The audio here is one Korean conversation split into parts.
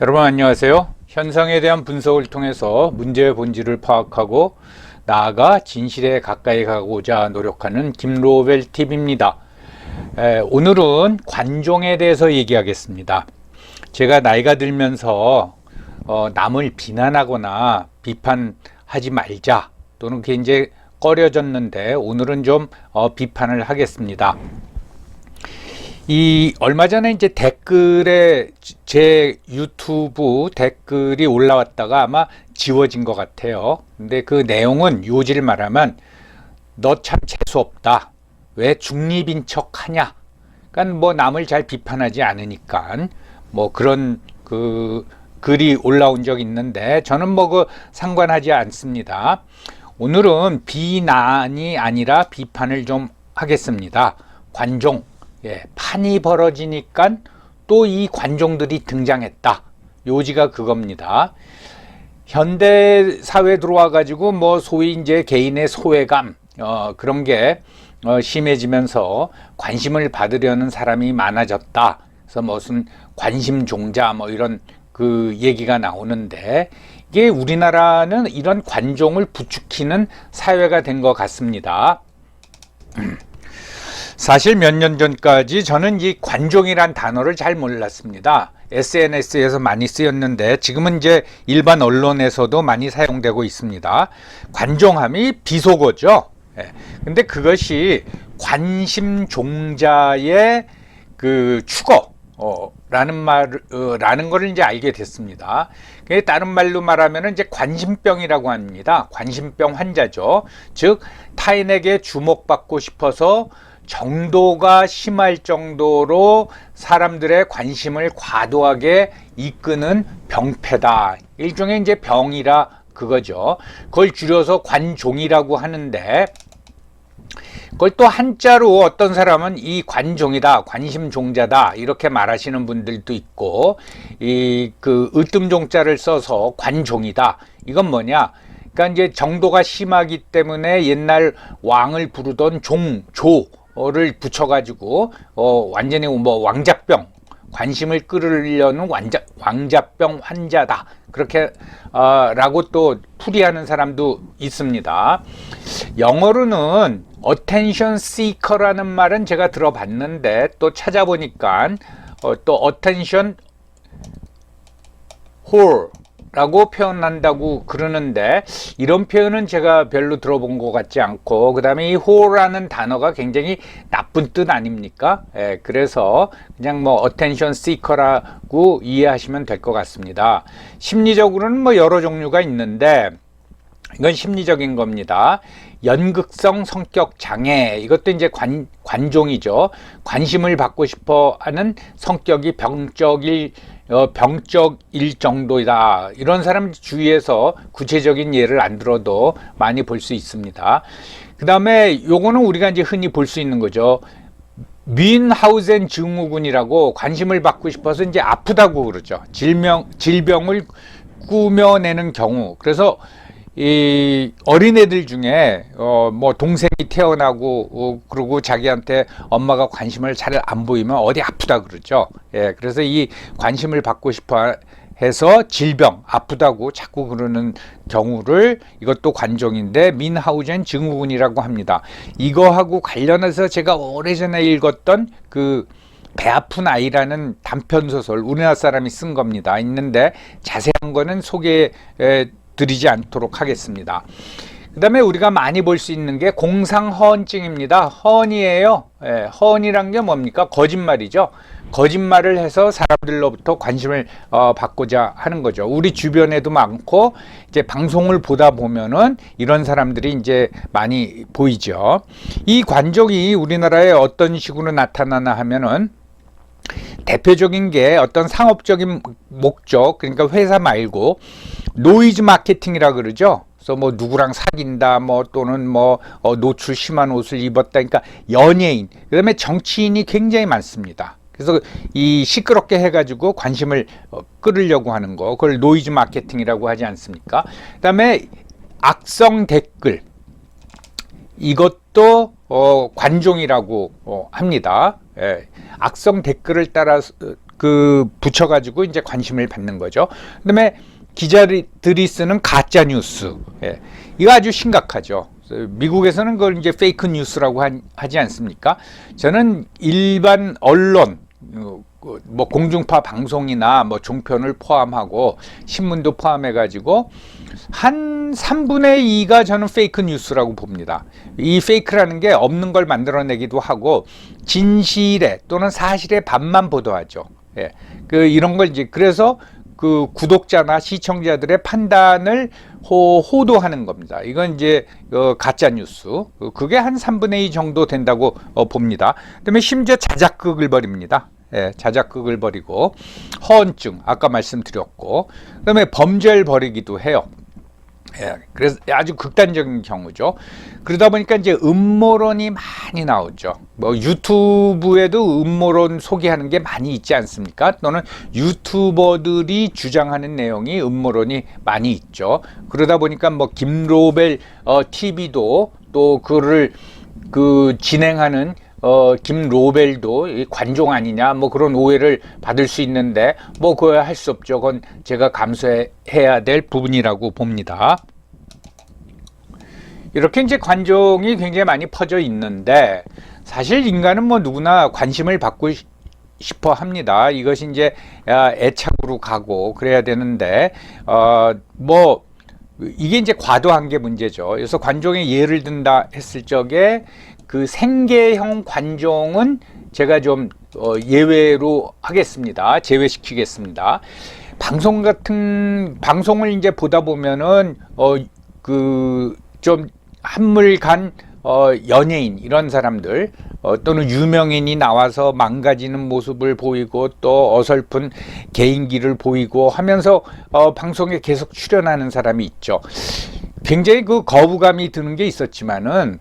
여러분 안녕하세요. 현상에 대한 분석을 통해서 문제의 본질을 파악하고 나아가 진실에 가까이 가고자 노력하는 김로벨 TV입니다. 오늘은 관종에 대해서 얘기하겠습니다. 제가 나이가 들면서 남을 비난하거나 비판하지 말자 또는 그게 이제 꺼려졌는데 오늘은 좀 비판을 하겠습니다. 얼마 전에 이제 댓글에 제 유튜브 댓글이 올라왔다가 아마 지워진 것 같아요. 근데 그 내용은 요지를 말하면 너 참 재수없다. 왜 중립인 척 하냐? 그러니까 뭐 남을 잘 비판하지 않으니까 뭐 그런 그 글이 올라온 적이 있는데 저는 뭐 그 상관하지 않습니다. 오늘은 비난이 아니라 비판을 좀 하겠습니다. 관종. 판이 벌어지니까 또 이 관종들이 등장했다. 요지가 그겁니다. 현대 사회 들어와 가지고 뭐 소위 이제 개인의 소외감 그런 게 심해지면서 관심을 받으려는 사람이 많아졌다. 그래서 무슨 관심종자 뭐 이런 그 얘기가 나오는데 이게 우리나라는 이런 관종을 부추기는 사회가 된 것 같습니다. 사실 몇 년 전까지 저는 이 관종이란 단어를 잘 몰랐습니다. SNS에서 많이 쓰였는데 지금은 이제 일반 언론에서도 많이 사용되고 있습니다. 관종함이 비속어죠. 근데 그것이 관심종자의 그 라는 라는 거를 이제 알게 됐습니다. 다른 말로 말하면 이제 관심병이라고 합니다. 관심병 환자죠. 즉 타인에게 주목받고 싶어서 정도가 심할 정도로 사람들의 관심을 과도하게 이끄는 병폐다. 일종의 이제 병이라 그거죠. 그걸 줄여서 관종이라고 하는데 그걸 또 한자로 어떤 사람은 이 관종이다, 관심종자다 이렇게 말하시는 분들도 있고 그 으뜸종자를 써서 관종이다. 이건 뭐냐? 그러니까 이제 정도가 심하기 때문에 옛날 왕을 부르던 조를 붙여가지고 완전히 뭐 왕자병 관심을 끌으려는 왕자병 환자다 그렇게 라고 또 풀이하는 사람도 있습니다. 영어로는 attention seeker라는 말은 제가 들어봤는데 또 찾아보니까 또 attention whore 라고 표현한다고 그러는데 이런 표현은 제가 별로 들어본 것 같지 않고 그 다음에 이 whore라는 단어가 굉장히 나쁜 뜻 아닙니까? 그래서 그냥 뭐 attention seeker라고 이해하시면 될 것 같습니다. 심리적으로는 뭐 여러 종류가 있는데 이건 심리적인 겁니다. 연극성 성격 장애 이것도 이제 관종이죠. 관심을 받고 싶어 하는 성격이 병적일 정도이다. 이런 사람 주위에서 구체적인 예를 안 들어도 많이 볼 수 있습니다. 그 다음에 요거는 우리가 이제 흔히 볼 수 있는 거죠. 뮌하우젠 증후군이라고 관심을 받고 싶어서 이제 아프다고 그러죠. 질병을 꾸며내는 경우. 그래서 이 어린애들 중에 뭐 동생이 태어나고 그리고 자기한테 엄마가 관심을 잘 안 보이면 어디 아프다 그러죠. 그래서 이 관심을 받고 싶어 해서 질병 아프다고 자꾸 그러는 경우를 이것도 관종인데 뮌하우젠 증후군이라고 합니다. 이거하고 관련해서 제가 오래전에 읽었던 그 배 아픈 아이라는 단편소설 우리나라 사람이 쓴 겁니다. 있는데 자세한 거는 소개해 드리지 않도록 하겠습니다. 그 다음에 우리가 많이 볼 수 있는 게 공상허언증입니다. 허언이에요. 허언이란 게 뭡니까? 거짓말이죠. 거짓말을 해서 사람들로부터 관심을 받고자 하는 거죠. 우리 주변에도 많고 이제 방송을 보다 보면은 이런 사람들이 이제 많이 보이죠. 이 관종이 우리나라에 어떤 식으로 나타나나 하면은 대표적인 게 어떤 상업적인 목적, 그러니까 회사 말고 노이즈 마케팅이라 그러죠. 그래서 뭐 누구랑 사귄다, 뭐 또는 뭐 노출 심한 옷을 입었다, 그러니까 연예인, 그다음에 정치인이 굉장히 많습니다. 그래서 이 시끄럽게 해가지고 관심을 끌으려고 하는 거, 그걸 노이즈 마케팅이라고 하지 않습니까? 그다음에 악성 댓글, 이것도 관종이라고 합니다. 악성 댓글을 따라서 붙여가지고 이제 관심을 받는 거죠. 그다음에 기자들이 쓰는 가짜 뉴스, 예. 이거 아주 심각하죠. 미국에서는 그걸 이제 페이크 뉴스라고 하지 않습니까? 저는 일반 언론, 뭐 공중파 방송이나 뭐 종편을 포함하고 신문도 포함해가지고 한 3분의 2가 저는 페이크 뉴스라고 봅니다. 이 페이크라는 게 없는 걸 만들어내기도 하고 진실에 또는 사실의 반만 보도하죠. 예. 이런 걸 이제 그래서 그 구독자나 시청자들의 판단을 호도하는 겁니다. 이건 이제 가짜 뉴스. 그게 한 3분의 2 정도 된다고 봅니다. 그다음에 심지어 자작극을 벌입니다. 예, 자작극을 벌이고 허언증 아까 말씀드렸고 그다음에 범죄를 벌이기도 해요. 예, 그래서 아주 극단적인 경우죠. 그러다 보니까 이제 음모론이 많이 나오죠. 뭐 유튜브에도 음모론 소개하는 게 많이 있지 않습니까? 또는 유튜버들이 주장하는 내용이 음모론이 많이 있죠. 그러다 보니까 뭐 김로벨 TV도 또 그를 진행하는 김로벨도 관종 아니냐 뭐 그런 오해를 받을 수 있는데 뭐 그거 할 수 없죠. 그건 제가 감수해야 될 부분이라고 봅니다. 이렇게 이제 관종이 굉장히 많이 퍼져 있는데 사실 인간은 뭐 누구나 관심을 받고 싶어 합니다. 이것이 이제 애착으로 가고 그래야 되는데 뭐 이게 이제 과도한 게 문제죠. 그래서 관종의 예를 든다 했을 적에 그 생계형 관종은 제가 좀 예외로 하겠습니다. 제외시키겠습니다. 방송을 이제 보다 보면은 좀 한물간 연예인 이런 사람들 또는 유명인이 나와서 망가지는 모습을 보이고 또 어설픈 개인기를 보이고 하면서 방송에 계속 출연하는 사람이 있죠. 굉장히 그 거부감이 드는 게 있었지만은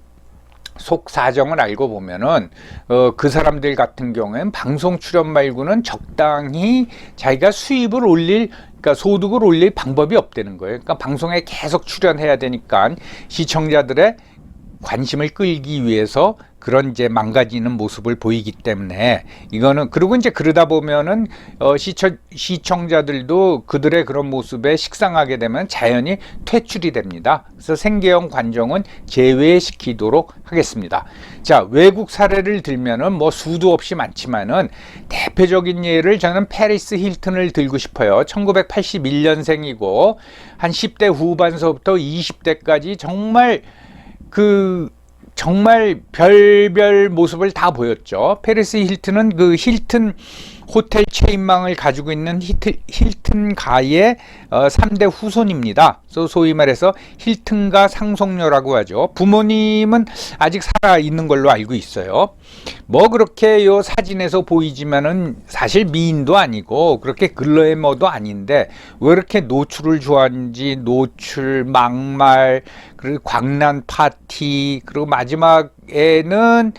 속 사정을 알고 보면은 그 사람들 같은 경우에는 방송 출연 말고는 적당히 자기가 수입을 올릴 그러니까 소득을 올릴 방법이 없다는 거예요. 그러니까 방송에 계속 출연해야 되니까 시청자들의 관심을 끌기 위해서 그런 이제 망가지는 모습을 보이기 때문에 이거는 그리고 이제 그러다 보면은 시청자들도 그들의 그런 모습에 식상하게 되면 자연히 퇴출이 됩니다. 그래서 생계형 관종은 제외시키도록 하겠습니다. 자, 외국 사례를 들면은 뭐 수도 없이 많지만은 대표적인 예를 저는 페리스 힐튼을 들고 싶어요. 1981년생이고 한 10대 후반서부터 20대까지 정말 별별 모습을 다 보였죠. 페리스 힐튼은 그 힐튼 호텔 체인망을 가지고 있는 힐튼가의 3대 후손입니다. 소위 말해서 힐튼가 상속녀라고 하죠. 부모님은 아직 살아 있는 걸로 알고 있어요. 뭐 그렇게 요 사진에서 보이지만은 사실 미인도 아니고 그렇게 글래머도 아닌데 왜 이렇게 노출을 좋아하는지 노출, 막말, 그리고 광란 파티 그리고 마지막에는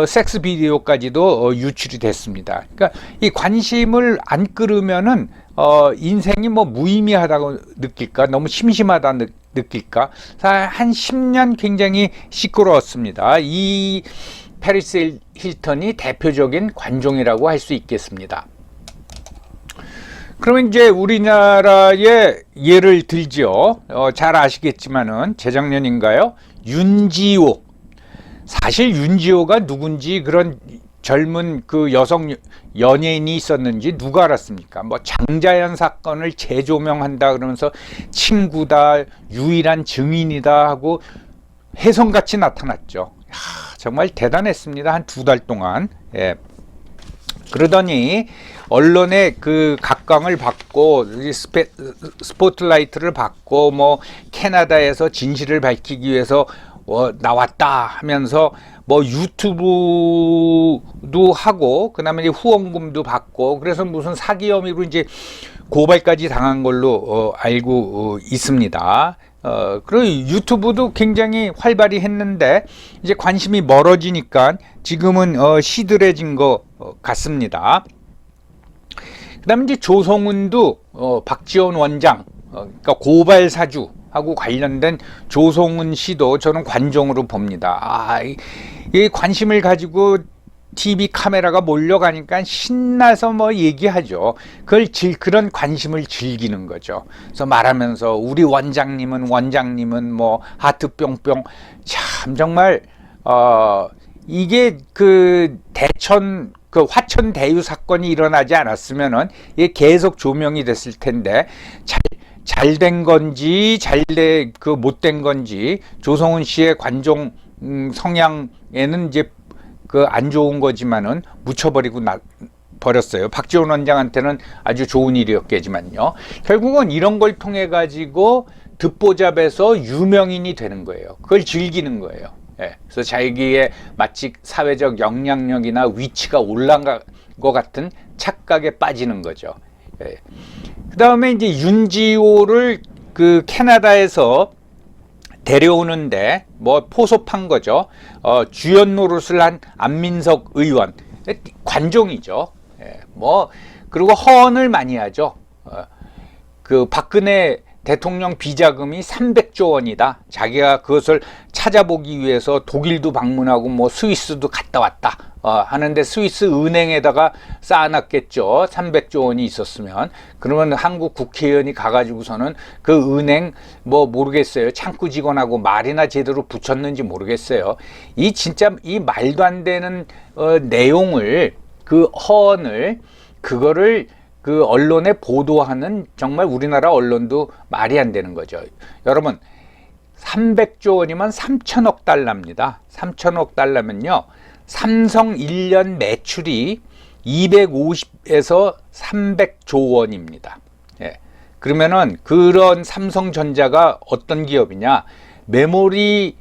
섹스 비디오까지도 유출이 됐습니다. 그러니까 이 관심을 안 끌으면은 인생이 뭐 무의미하다고 느낄까, 너무 심심하다 느낄까. 한 10년 굉장히 시끄러웠습니다. 이 페리스 힐턴이 대표적인 관종이라고 할 수 있겠습니다. 그러면 이제 우리나라의 예를 들죠. 잘 아시겠지만은 재작년인가요? 윤지호. 사실 윤지호가 누군지 그런 젊은 그 여성 연예인이 있었는지 누가 알았습니까? 뭐 장자연 사건을 재조명한다 그러면서 친구다, 유일한 증인이다 하고 혜성같이 나타났죠. 정말 대단했습니다. 한 2달 동안. 예. 그러더니 언론의 그 각광을 받고 스포트라이트를 받고 뭐 캐나다에서 진실을 밝히기 위해서 나왔다 하면서 뭐 유튜브도 하고 그다음에 후원금도 받고 그래서 무슨 사기 혐의로 이제 고발까지 당한 걸로 알고 있습니다. 그리고 유튜브도 굉장히 활발히 했는데 이제 관심이 멀어지니까 지금은 시들해진 것 같습니다. 그다음에 이제 조성은도 박지원 원장 그러니까 고발 사주 하고 관련된 조성은 씨도 저는 관종으로 봅니다. 이 관심을 가지고 TV 카메라가 몰려가니까 신나서 뭐 얘기하죠. 그런 관심을 즐기는 거죠. 그래서 말하면서 우리 원장님은 뭐 하트 뿅뿅. 참 정말 이게 그 대천 그 화천 대유 사건이 일어나지 않았으면은 이게 계속 조명이 됐을 텐데 잘 된 건지 못된 건지 조성은 씨의 관종 성향에는 이제 그 안 좋은 거지만은 묻혀버리고 버렸어요. 박지원 원장한테는 아주 좋은 일이었겠지만요. 결국은 이런 걸 통해 가지고 듣보잡에서 유명인이 되는 거예요. 그걸 즐기는 거예요. 예. 그래서 자기의 마치 사회적 영향력이나 위치가 올라간 것 같은 착각에 빠지는 거죠. 예. 그 다음에 이제 윤지호를 그 캐나다에서 데려오는데 뭐 포섭한 거죠. 주연 노릇을 한 안민석 의원, 관종이죠. 예. 뭐 그리고 허언을 많이 하죠. 그 박근혜 대통령 비자금이 300조 원이다. 자기가 그것을 찾아보기 위해서 독일도 방문하고 뭐 스위스도 갔다 왔다. 하는데 스위스 은행에다가 쌓아놨겠죠. 300조 원이 있었으면. 그러면 한국 국회의원이 가가지고서는 그 은행 뭐 모르겠어요. 창구 직원하고 말이나 제대로 붙였는지 모르겠어요. 이 진짜 이 말도 안 되는 내용을 그 허언을 그거를 그 언론에 보도하는 정말 우리나라 언론도 말이 안 되는 거죠. 여러분 300조 원이면 3천억 달러입니다. 3천억 달러면요. 삼성 1년 매출이 250에서 300조 원입니다. 예. 그러면은 그런 삼성전자가 어떤 기업이냐? 메모리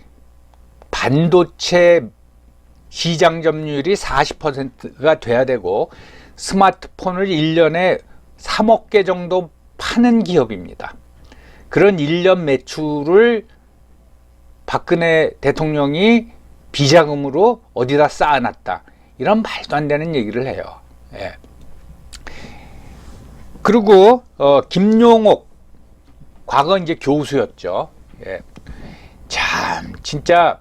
반도체 시장 점유율이 40%가 돼야 되고 스마트폰을 1년에 3억 개 정도 파는 기업입니다. 그런 1년 매출을 박근혜 대통령이 비자금으로 어디다 쌓아놨다. 이런 말도 안 되는 얘기를 해요. 예. 그리고 김용옥 과거 이제 교수였죠. 예. 참 진짜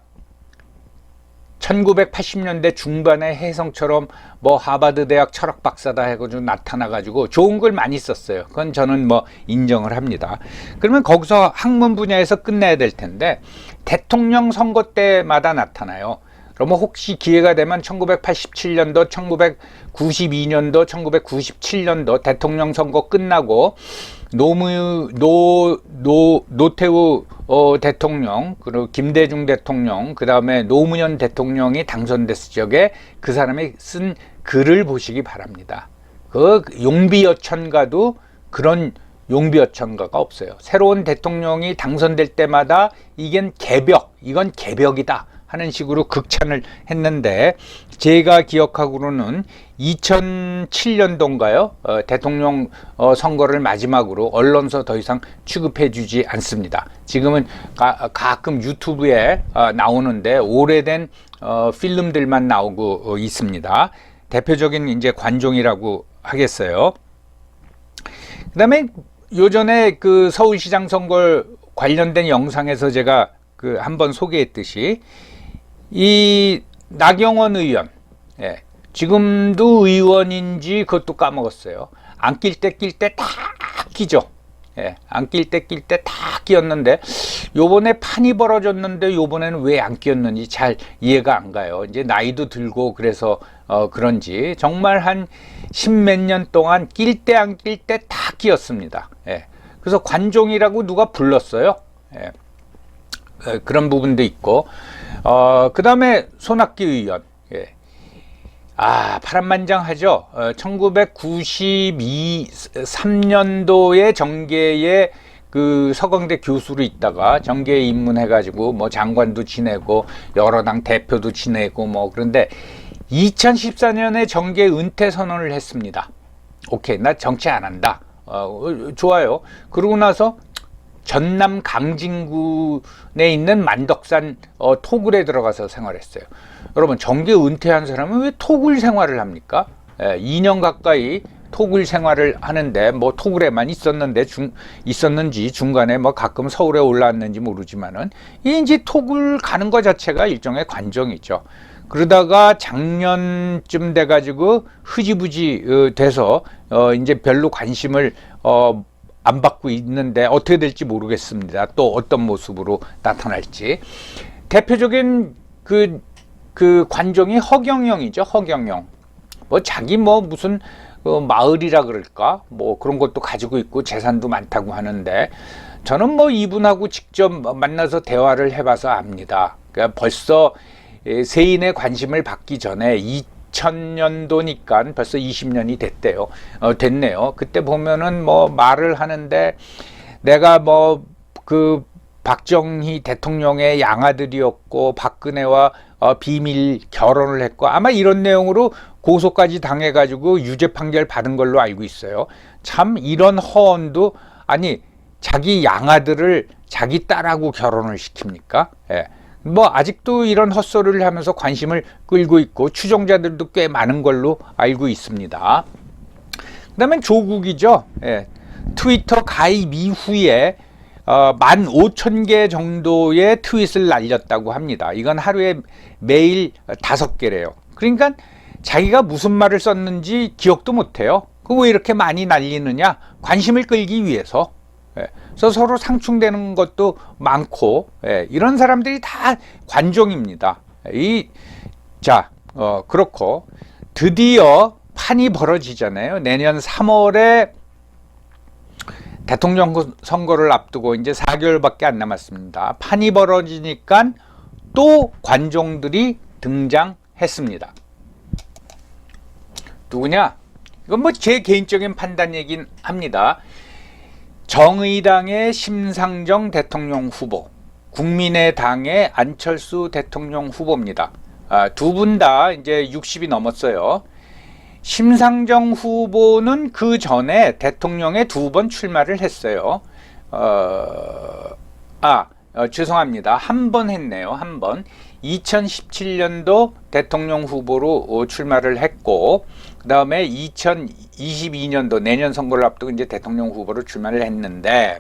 1980년대 중반에 혜성처럼 뭐 하버드 대학 철학 박사다 해가지고 나타나가지고 좋은 걸 많이 썼어요. 그건 저는 뭐 인정을 합니다. 그러면 거기서 학문 분야에서 끝내야 될 텐데 대통령 선거 때마다 나타나요. 그러면 혹시 기회가 되면 1987년도, 1992년도, 1997년도 대통령 선거 끝나고 노태우 대통령, 그리고 김대중 대통령, 그 다음에 노무현 대통령이 당선됐을 적에 그 사람이 쓴 글을 보시기 바랍니다. 그 용비어천가도 그런 용비어천가가 없어요. 새로운 대통령이 당선될 때마다 이건 개벽이다 하는 식으로 극찬을 했는데 제가 기억하고는 2007년도인가요? 대통령 선거를 마지막으로 언론서 더 이상 취급해 주지 않습니다. 지금은 가끔 유튜브에 나오는데 오래된 필름들만 나오고 있습니다. 대표적인 이제 관종이라고 하겠어요. 그 다음에 요전에 그 서울시장 선거 관련된 영상에서 제가 그 한번 소개했듯이 이 나경원 의원, 예, 지금도 의원인지 그것도 까먹었어요. 안 낄 때 다 끼죠. 예, 안 낄 때 다 끼었는데 요번에 판이 벌어졌는데 요번에는 왜 안 끼었는지 잘 이해가 안 가요. 이제 나이도 들고 그래서 그런지 정말 한 십몇 년 동안 낄 때 안 낄 때 다 끼었습니다. 예, 그래서 관종이라고 누가 불렀어요. 예, 그런 부분도 있고 그 다음에 손학규 의원, 예. 파란만장하죠. 1993년도에 정계에 그 서강대 교수로 있다가 정계에 입문해가지고 뭐 장관도 지내고 여러 당 대표도 지내고 뭐 그런데 2014년에 정계 은퇴 선언을 했습니다. 오케이, 나 정치 안 한다. 좋아요. 그러고 나서 전남 강진군에 있는 만덕산 토굴에 들어가서 생활했어요. 여러분 정계 은퇴한 사람은 왜 토굴 생활을 합니까? 2년 가까이 토굴 생활을 하는데 뭐 토굴에만 있었는지 중간에 뭐 가끔 서울에 올라왔는지 모르지만은 이제 토굴 가는 것 자체가 일종의 관종이죠. 그러다가 작년쯤 돼가지고 흐지부지 돼서 이제 별로 관심을 안 받고 있는데 어떻게 될지 모르겠습니다. 또 어떤 모습으로 나타날지. 대표적인 그 관종이 허경영이죠. 허경영. 뭐 자기 뭐 무슨 마을이라 그럴까? 뭐 그런 것도 가지고 있고 재산도 많다고 하는데 저는 뭐 이분하고 직접 만나서 대화를 해봐서 압니다. 그러니까 벌써 세인의 관심을 받기 전에 2000년도니까 벌써 20년이 됐대요. 됐네요. 그때 보면은 뭐 말을 하는데 내가 뭐 그 박정희 대통령의 양아들이었고 박근혜와 비밀 결혼을 했고 아마 이런 내용으로 고소까지 당해가지고 유죄 판결 받은 걸로 알고 있어요. 참 이런 허언도 아니 자기 양아들을 자기 딸하고 결혼을 시킵니까? 예. 뭐 아직도 이런 헛소리를 하면서 관심을 끌고 있고 추종자들도 꽤 많은 걸로 알고 있습니다. 그다음에 조국이죠. 예. 트위터 가입 이후에 15,000개 정도의 트윗을 날렸다고 합니다. 이건 하루에 매일 5개래요. 그러니까 자기가 무슨 말을 썼는지 기억도 못해요. 왜 이렇게 많이 날리느냐? 관심을 끌기 위해서. 그래서 서로 상충되는 것도 많고 이런 사람들이 다 관종입니다. 그렇고 드디어 판이 벌어지잖아요. 내년 3월에 대통령 선거를 앞두고 이제 4개월밖에 안 남았습니다. 판이 벌어지니까 또 관종들이 등장했습니다. 누구냐? 이건 뭐 제 개인적인 판단이긴 합니다. 정의당의 심상정 대통령 후보, 국민의당의 안철수 대통령 후보입니다. 두 분 다 이제 60이 넘었어요. 심상정 후보는 그 전에 대통령에 2번 출마를 했어요. 죄송합니다. 한 번 했네요. 한 번. 2017년도 대통령 후보로 출마를 했고, 그 다음에 2022년도 내년 선거를 앞두고 이제 대통령 후보로 출마를 했는데,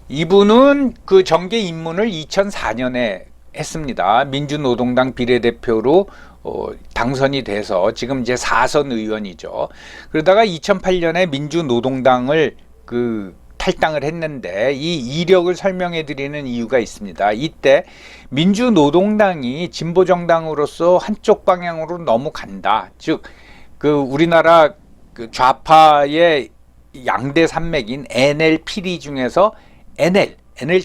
이분은 그 정계 입문을 2004년에 했습니다. 민주노동당 비례대표로 당선이 돼서 지금 이제 4선 의원이죠. 그러다가 2008년에 민주노동당을 탈당을 했는데 이 이력을 설명해 드리는 이유가 있습니다. 이때 민주노동당이 진보정당으로서 한쪽 방향으로 너무 간다. 즉 우리나라 좌파의 양대 산맥인 NL, PD 중에서 NL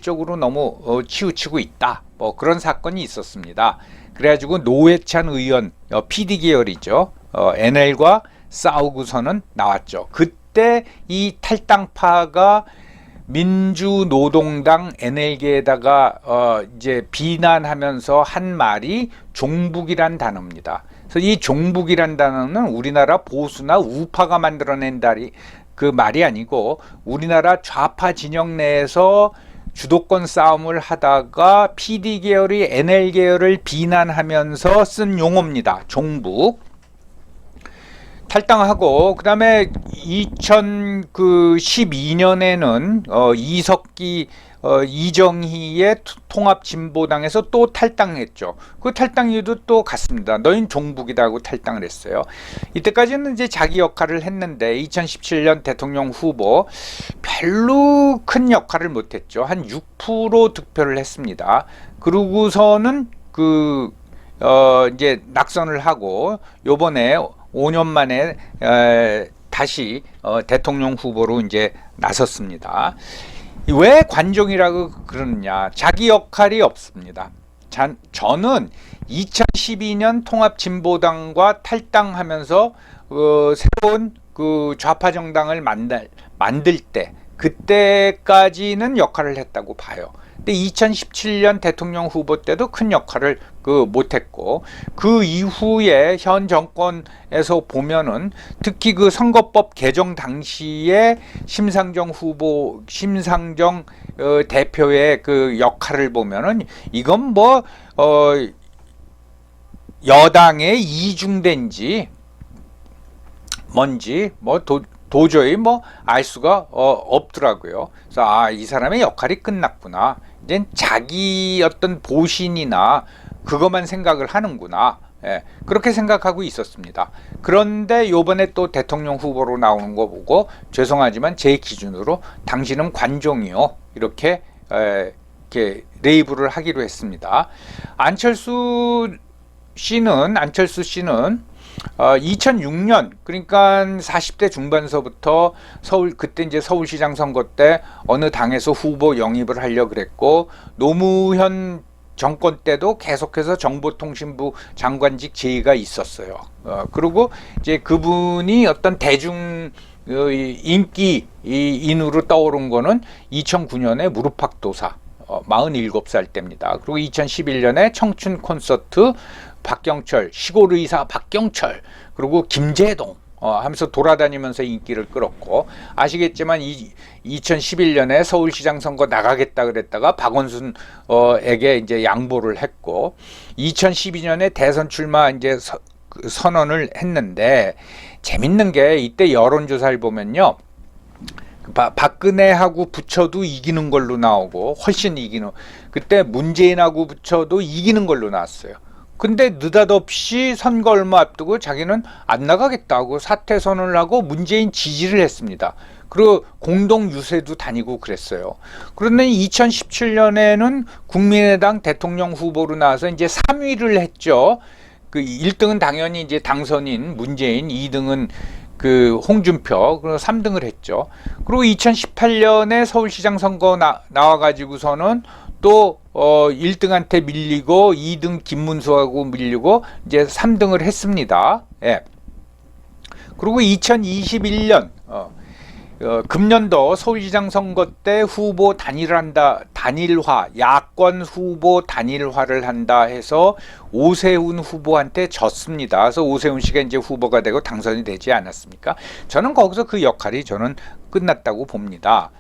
쪽으로 너무 치우치고 있다. 뭐 그런 사건이 있었습니다. 그래가지고 노회찬 의원, PD 계열이죠. NL과 싸우고서는 나왔죠. 그때 이 탈당파가 민주노동당 NL계에다가 이제 비난하면서 한 말이 종북이란 단어입니다. 그래서 이 종북이란 단어는 우리나라 보수나 우파가 만들어낸 그 말이 아니고 우리나라 좌파 진영 내에서 주도권 싸움을 하다가 PD 계열이 NL 계열을 비난하면서 쓴 용어입니다. 종북. 탈당하고 그다음에 2012년에는 이석기 이정희의 통합진보당에서 또 탈당했죠. 그 탈당 이유도 또 같습니다. 너희는 종북이다 하고 탈당을 했어요. 이때까지는 이제 자기 역할을 했는데 2017년 대통령 후보 별로 큰 역할을 못했죠. 한 6% 득표를 했습니다. 그러고서는 이제 낙선을 하고 요번에 5년 만에 다시 대통령 후보로 이제 나섰습니다. 왜 관종이라고 그러느냐? 자기 역할이 없습니다. 저는 2012년 통합진보당과 탈당하면서 새로운 좌파 정당을 만들 때 그때까지는 역할을 했다고 봐요. 근데 2017년 대통령 후보 때도 큰 역할을 못했고 그 이후에 현 정권에서 보면은 특히 그 선거법 개정 당시에 심상정 대표의 그 역할을 보면은 이건 뭐 여당에 이중된지 뭔지 뭐 도저히 뭐 알 수가 없더라고요. 그래서 이 사람의 역할이 끝났구나. 이제 자기 어떤 보신이나 그것만 생각을 하는구나. 예, 그렇게 생각하고 있었습니다. 그런데 요번에 또 대통령 후보로 나오는 거 보고 죄송하지만 제 기준으로 당신은 관종이요. 이렇게 레이블을 하기로 했습니다. 안철수 씨는 2006년 그러니까 40대 중반서부터 그때 이제 서울시장 선거 때 어느 당에서 후보 영입을 하려고 그랬고 노무현 정권 때도 계속해서 정보통신부 장관직 제의가 있었어요. 그리고 이제 그분이 어떤 대중 인기인으로 떠오른 거는 2009년에 무릎팍도사 47살 때입니다. 그리고 2011년에 청춘 콘서트 박경철, 시골의사 박경철, 그리고 김재동 하면서 돌아다니면서 인기를 끌었고, 아시겠지만 2011년에 서울시장 선거 나가겠다 그랬다가 박원순에게 이제 양보를 했고, 2012년에 대선 출마 이제 선언을 했는데, 재밌는 게 이때 여론조사를 보면요, 박근혜하고 붙여도 이기는 걸로 나오고 훨씬 이기는, 그때 문재인하고 붙여도 이기는 걸로 나왔어요. 근데 느닷없이 선거 얼마 앞두고 자기는 안 나가겠다고 사퇴 선언을 하고 문재인 지지를 했습니다. 그리고 공동 유세도 다니고 그랬어요. 그런데 2017년에는 국민의당 대통령 후보로 나와서 이제 3위를 했죠. 그 1등은 당연히 이제 당선인 문재인, 2등은 그 홍준표, 그리고 3등을 했죠. 그리고 2018년에 서울시장 선거 나와가지고서는 또 1등한테 밀리고 2등 김문수하고 밀리고 이제 3등을 했습니다. 예. 그리고 2021년 금년도 서울시장 선거 때 후보 단일화, 야권 후보 단일화를 한다 해서 오세훈 후보한테 졌습니다. 그래서 오세훈 씨가 이제 후보가 되고 당선이 되지 않았습니까? 저는 거기서 그 역할이 저는 끝났다고 봅니다.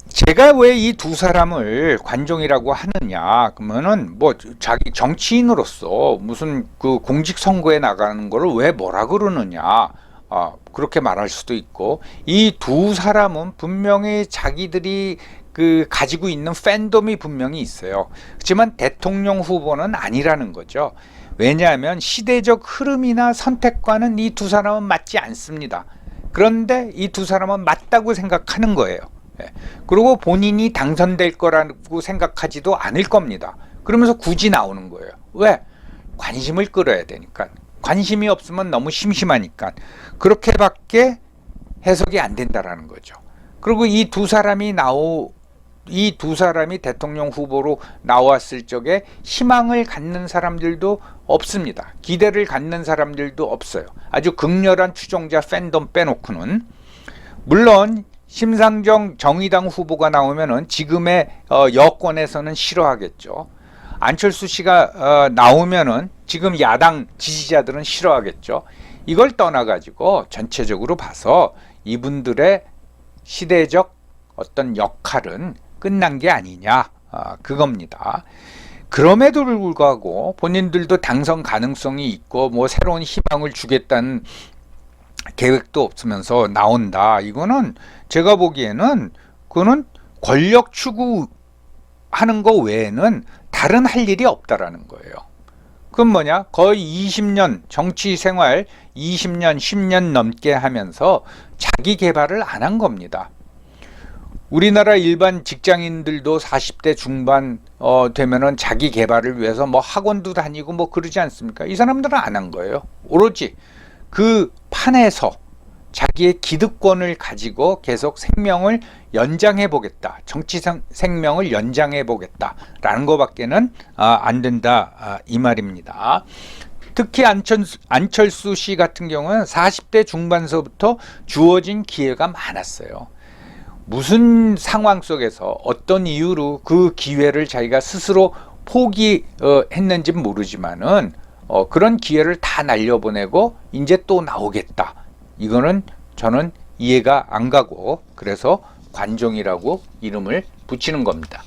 제가 왜 이 두 사람을 관종이라고 하느냐, 그러면은 뭐 자기 정치인으로서 무슨 그 공직 선거에 나가는 거를 왜 뭐라 그러느냐, 그렇게 말할 수도 있고, 이 두 사람은 분명히 자기들이 그 가지고 있는 팬덤이 분명히 있어요. 그렇지만 대통령 후보는 아니라는 거죠. 왜냐하면 시대적 흐름이나 선택과는 이 두 사람은 맞지 않습니다. 그런데 이 두 사람은 맞다고 생각하는 거예요. 그리고 본인이 당선될 거라고 생각하지도 않을 겁니다. 그러면서 굳이 나오는 거예요. 왜? 관심을 끌어야 되니까. 관심이 없으면 너무 심심하니까. 그렇게밖에 해석이 안 된다라는 거죠. 그리고 이 두 사람이 대통령 후보로 나왔을 적에 희망을 갖는 사람들도 없습니다. 기대를 갖는 사람들도 없어요. 아주 극렬한 추종자 팬덤 빼놓고는. 물론 심상정 정의당 후보가 나오면은 지금의 여권에서는 싫어하겠죠. 안철수 씨가 나오면은 지금 야당 지지자들은 싫어하겠죠. 이걸 떠나가지고 전체적으로 봐서 이분들의 시대적 어떤 역할은 끝난 게 아니냐, 그겁니다. 그럼에도 불구하고 본인들도 당선 가능성이 있고 뭐 새로운 희망을 주겠다는 계획도 없으면서 나온다. 이거는 제가 보기에는 그거는 권력 추구하는 거 외에는 다른 할 일이 없다라는 거예요. 그건 뭐냐? 거의 20년 정치 생활 20년, 10년 넘게 하면서 자기 개발을 안 한 겁니다. 우리나라 일반 직장인들도 40대 중반 되면은 자기 개발을 위해서 뭐 학원도 다니고 뭐 그러지 않습니까? 이 사람들은 안 한 거예요. 오로지 그 판에서 자기의 기득권을 가지고 계속 생명을 연장해 보겠다, 정치 생명을 연장해 보겠다 라는 것밖에는 안 된다, 이 말입니다. 특히 안철수 씨 같은 경우는 40대 중반서부터 주어진 기회가 많았어요. 무슨 상황 속에서 어떤 이유로 그 기회를 자기가 스스로 포기했는지는 모르지만은 그런 기회를 다 날려보내고 이제 또 나오겠다. 이거는 저는 이해가 안 가고, 그래서 관종이라고 이름을 붙이는 겁니다.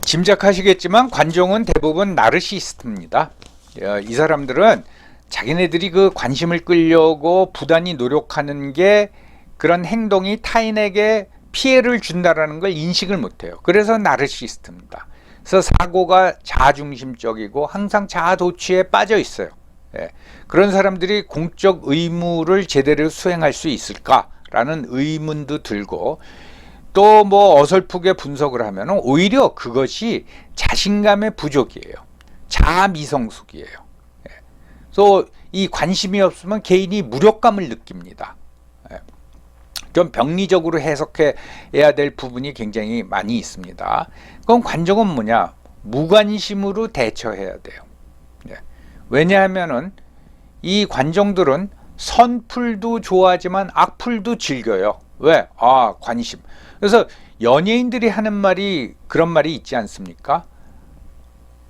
짐작하시겠지만 관종은 대부분 나르시스트입니다. 이 사람들은 자기네들이 그 관심을 끌려고 부단히 노력하는 게 그런 행동이 타인에게 피해를 준다라는 걸 인식을 못해요. 그래서 나르시스트입니다. 그래서 사고가 자중심적이고 항상 자아도취에 빠져 있어요. 예. 그런 사람들이 공적 의무를 제대로 수행할 수 있을까라는 의문도 들고, 또 뭐 어설프게 분석을 하면 오히려 그것이 자신감의 부족이에요. 자아 미성숙이에요. 예. 그래서 이 관심이 없으면 개인이 무력감을 느낍니다. 예. 좀 병리적으로 해석해야 될 부분이 굉장히 많이 있습니다. 그럼 관종은 뭐냐? 무관심으로 대처해야 돼요. 예. 왜냐하면은 이 관종들은 선풀도 좋아하지만 악풀도 즐겨요. 왜? 아, 관심. 그래서 연예인들이 하는 말이 그런 말이 있지 않습니까?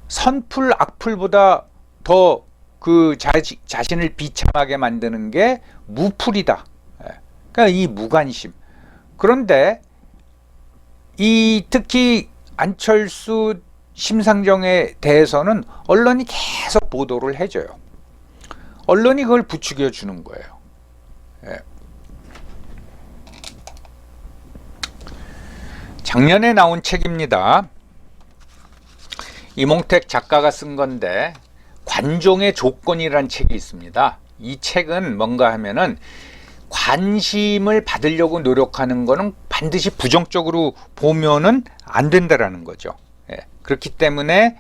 선풀, 악풀보다 더 그 자신을 비참하게 만드는 게 무풀이다. 그러니까 이 무관심. 그런데 이 특히 안철수, 심상정에 대해서는 언론이 계속 보도를 해줘요. 언론이 그걸 부추겨 주는 거예요. 예. 작년에 나온 책입니다. 이몽택 작가가 쓴 건데 관종의 조건이라는 책이 있습니다. 이 책은 뭔가 하면은 관심을 받으려고 노력하는 거는 반드시 부정적으로 보면은 안 된다라는 거죠. 예. 그렇기 때문에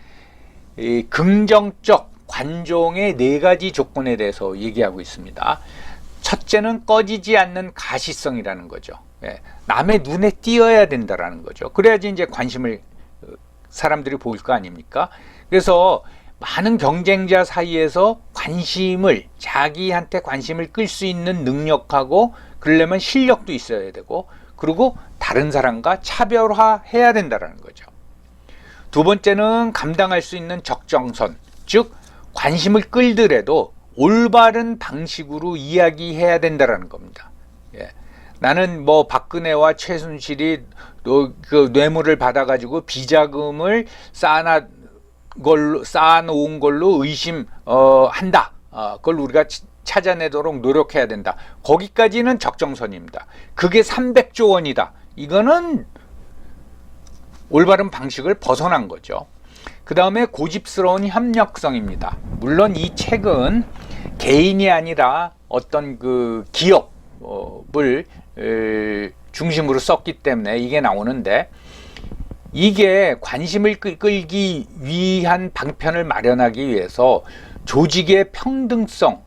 이 긍정적 관종의 4가지 조건에 대해서 얘기하고 있습니다. 첫째는 꺼지지 않는 가시성이라는 거죠. 예. 남의 눈에 띄어야 된다라는 거죠. 그래야지 이제 관심을 사람들이 보일 거 아닙니까? 그래서 많은 경쟁자 사이에서 관심을, 자기한테 관심을 끌 수 있는 능력하고 그러려면 실력도 있어야 되고, 그리고 다른 사람과 차별화해야 된다는 거죠. 두 번째는 감당할 수 있는 적정선, 즉 관심을 끌더라도 올바른 방식으로 이야기해야 된다는 겁니다. 예. 나는 뭐 박근혜와 최순실이 그 뇌물을 받아가지고 비자금을 쌓아놓은 걸로 의심한다. 그걸 우리가 찾아내도록 노력해야 된다. 거기까지는 적정선입니다. 그게 300조 원이다. 이거는 올바른 방식을 벗어난 거죠. 그 다음에 고집스러운 협력성입니다. 물론 이 책은 개인이 아니라 어떤 그 기업을 중심으로 썼기 때문에 이게 나오는데, 이게 관심을 끌기 위한 방편을 마련하기 위해서 조직의 평등성을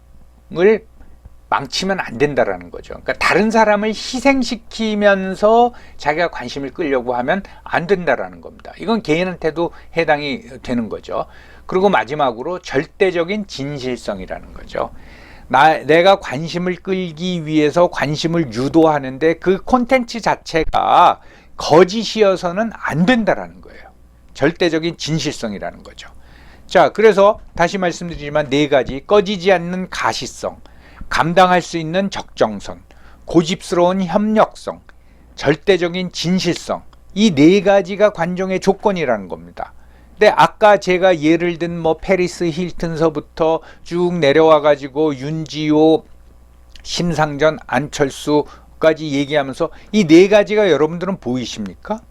망치면 안 된다라는 거죠. 그러니까 다른 사람을 희생시키면서 자기가 관심을 끌려고 하면 안 된다라는 겁니다. 이건 개인한테도 해당이 되는 거죠. 그리고 마지막으로 절대적인 진실성이라는 거죠. 내가 관심을 끌기 위해서 관심을 유도하는데 그 콘텐츠 자체가 거짓이어서는 안 된다라는 거예요. 절대적인 진실성이라는 거죠. 자, 그래서 다시 말씀드리지만 4가지, 꺼지지 않는 가시성, 감당할 수 있는 적정선, 고집스러운 협력성, 절대적인 진실성, 이 4가지가 관종의 조건이라는 겁니다. 근데 아까 제가 예를 든 뭐 페리스 힐튼서부터 쭉 내려와 가지고 윤지호, 심상전, 안철수까지 얘기하면서 이 4가지가 여러분들은 보이십니까?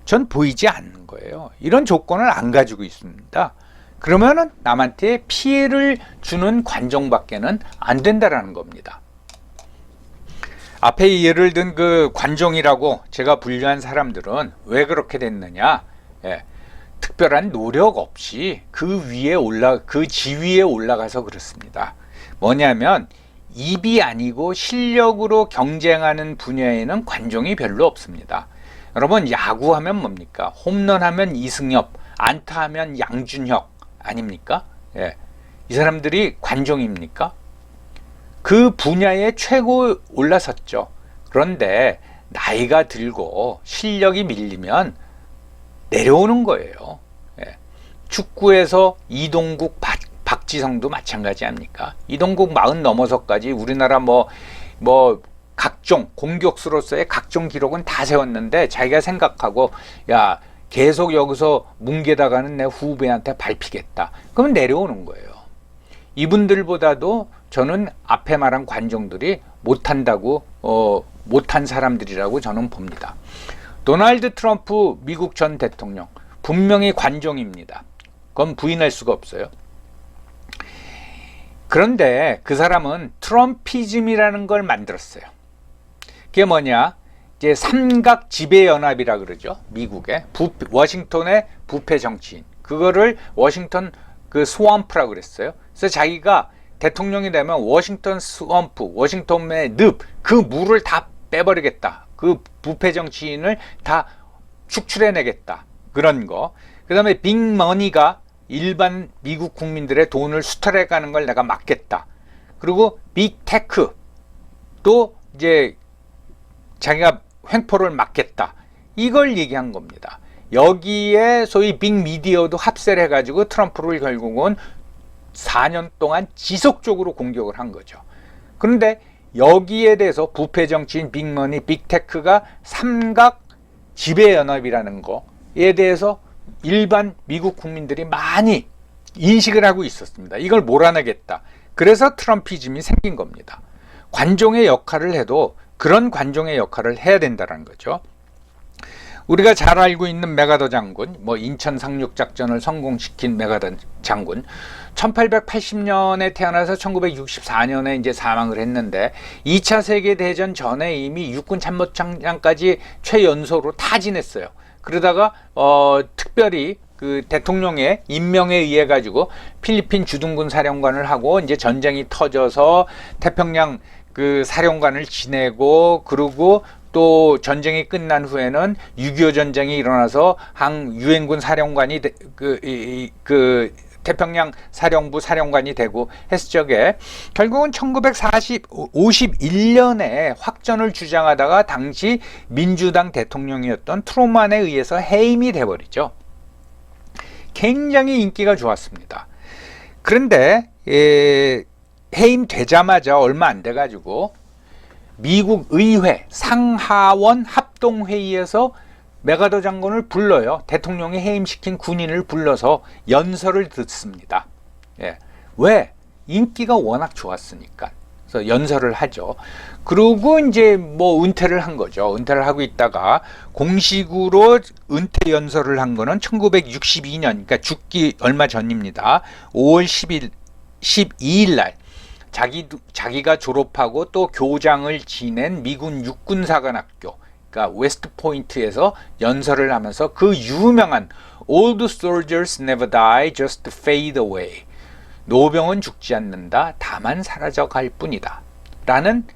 전 보이지 않는 거예요. 이런 조건을 안 가지고 있습니다. 그러면은 남한테 피해를 주는 관종밖에는 안 된다라는 겁니다. 앞에 예를 든 그 관종이라고 제가 분류한 사람들은 왜 그렇게 됐느냐? 예, 특별한 노력 없이 그 지위에 올라가서 그렇습니다. 뭐냐면 입이 아니고 실력으로 경쟁하는 분야에는 관종이 별로 없습니다. 여러분, 야구하면 뭡니까? 홈런하면 이승엽, 안타하면 양준혁 아닙니까? 예. 이 사람들이 관종입니까? 그 분야에 최고 올라섰죠. 그런데 나이가 들고 실력이 밀리면 내려오는 거예요. 예. 축구에서 이동국, 박지성도 마찬가지 아닙니까? 이동국 40 넘어서까지 우리나라 뭐 각종 공격수로서의 각종 기록은 다 세웠는데 자기가 생각하고, 야, 계속 여기서 뭉개다가는 내 후배한테 밟히겠다. 그러면 내려오는 거예요. 이분들보다도 저는 앞에 말한 관종들이 못한다고, 못한 사람들이라고 저는 봅니다. 도널드 트럼프 미국 전 대통령, 분명히 관종입니다. 그건 부인할 수가 없어요. 그런데 그 사람은 트럼피즘이라는 걸 만들었어요. 그게 뭐냐? 이제 삼각 지배 연합이라 그러죠. 미국의 워싱턴의 부패 정치인. 그거를 워싱턴 그 스왑프라고 그랬어요. 그래서 자기가 대통령이 되면 워싱턴 스왑프, 워싱턴의 늪, 그 물을 다 빼버리겠다. 그 부패 정치인을 다 축출해내겠다. 그런 거. 그 다음에 빅머니가 일반 미국 국민들의 돈을 수탈해가는 걸 내가 막겠다. 그리고 빅테크 또 이제 자기가 횡포를 막겠다. 이걸 얘기한 겁니다. 여기에 소위 빅미디어도 합세를 해가지고 트럼프를 결국은 4년 동안 지속적으로 공격을 한 거죠. 그런데 여기에 대해서 부패 정치인 빅머니, 빅테크가 삼각 지배연합이라는 거에 대해서 일반 미국 국민들이 많이 인식을 하고 있었습니다. 이걸 몰아내겠다. 그래서 트럼피즘이 생긴 겁니다. 관종의 역할을 해도 그런 관종의 역할을 해야 된다는 거죠. 우리가 잘 알고 있는 메가더 장군, 뭐 인천 상륙작전을 성공시킨 메가더 장군, 1880년에 태어나서 1964년에 이제 사망을 했는데 2차 세계대전 전에 이미 육군 참모총장까지 최연소로 타진했어요. 그러다가 특별히 그 대통령의 임명에 의해 가지고 필리핀 주둔군 사령관을 하고 이제 전쟁이 터져서 태평양 그 사령관을 지내고, 그리고 또 전쟁이 끝난 후에는 6.25 전쟁이 일어나서 유엔군 사령관이 그 태평양 사령부 사령관이 되고 했을 적에 결국은 1951년에 확전을 주장하다가 당시 민주당 대통령이었던 트루만에 의해서 해임이 돼버리죠. 굉장히 인기가 좋았습니다. 그런데 해임되자마자 얼마 안 돼가지고 미국 의회 상하원 합동회의에서 메가더 장군을 불러요. 대통령이 해임시킨 군인을 불러서 연설을 듣습니다. 예. 왜? 인기가 워낙 좋았으니까. 그래서 연설을 하죠. 그리고 이제 뭐 은퇴를 한 거죠. 은퇴를 하고 있다가 공식으로 은퇴 연설을 한 거는 1962년, 그러니까 죽기 얼마 전입니다. 5월 12일 날 자기가 졸업하고 또 교장을 지낸 미군 육군사관학교, 그러니까 웨스트 포인트에서 연설을 하면서 그 유명한 All the soldiers never die, just fade away. 노병은 죽지 않는다, 다만 사라져 갈 뿐이다. 라는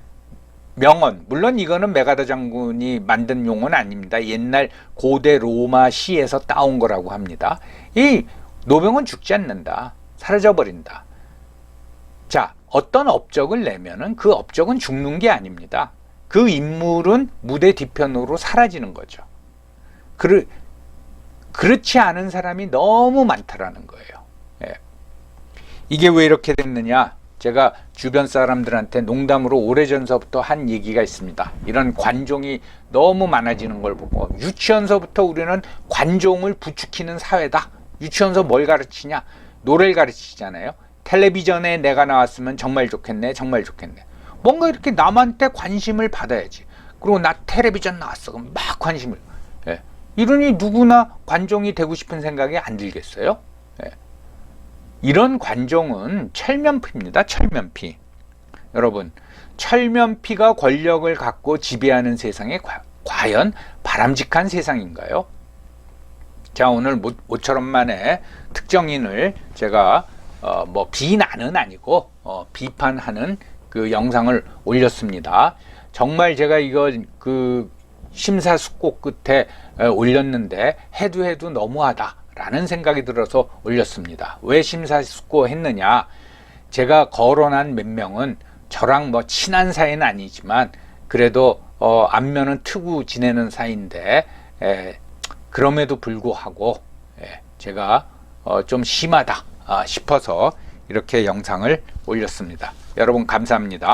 명언. 물론 이거는 메가더 장군이 만든 용어는 아닙니다. 옛날 고대 로마 시에서 따온 거라고 합니다. 이 노병은 죽지 않는다, 사라져 버린다. 자, 어떤 업적을 내면은 그 업적은 죽는 게 아닙니다. 그 인물은 무대 뒤편으로 사라지는 거죠. 그렇지 않은 사람이 너무 많다라는 거예요. 예. 이게 왜 이렇게 됐느냐? 제가 주변 사람들한테 농담으로 오래전서부터 한 얘기가 있습니다. 이런 관종이 너무 많아지는 걸 보고 유치원서부터 우리는 관종을 부추기는 사회다. 유치원서 뭘 가르치냐? 노래를 가르치잖아요. 텔레비전에 내가 나왔으면 정말 좋겠네, 정말 좋겠네. 뭔가 이렇게 남한테 관심을 받아야지. 그리고 나 텔레비전 나왔어. 그럼 막 관심을. 예. 이러니 누구나 관종이 되고 싶은 생각이 안 들겠어요? 예. 이런 관종은 철면피입니다. 철면피. 여러분, 철면피가 권력을 갖고 지배하는 세상에 과연 바람직한 세상인가요? 자, 오늘 모처럼만의 특정인을 제가 뭐 비난은 아니고 비판하는 그 영상을 올렸습니다. 정말 제가 이거 그 심사숙고 끝에 올렸는데 해도 너무하다라는 생각이 들어서 올렸습니다. 왜 심사숙고 했느냐? 제가 거론한 몇 명은 저랑 뭐 친한 사이는 아니지만 그래도 안면은 트고 지내는 사이인데 그럼에도 불구하고 제가 좀 심하다 싶어서 이렇게 영상을 올렸습니다. 여러분 감사합니다.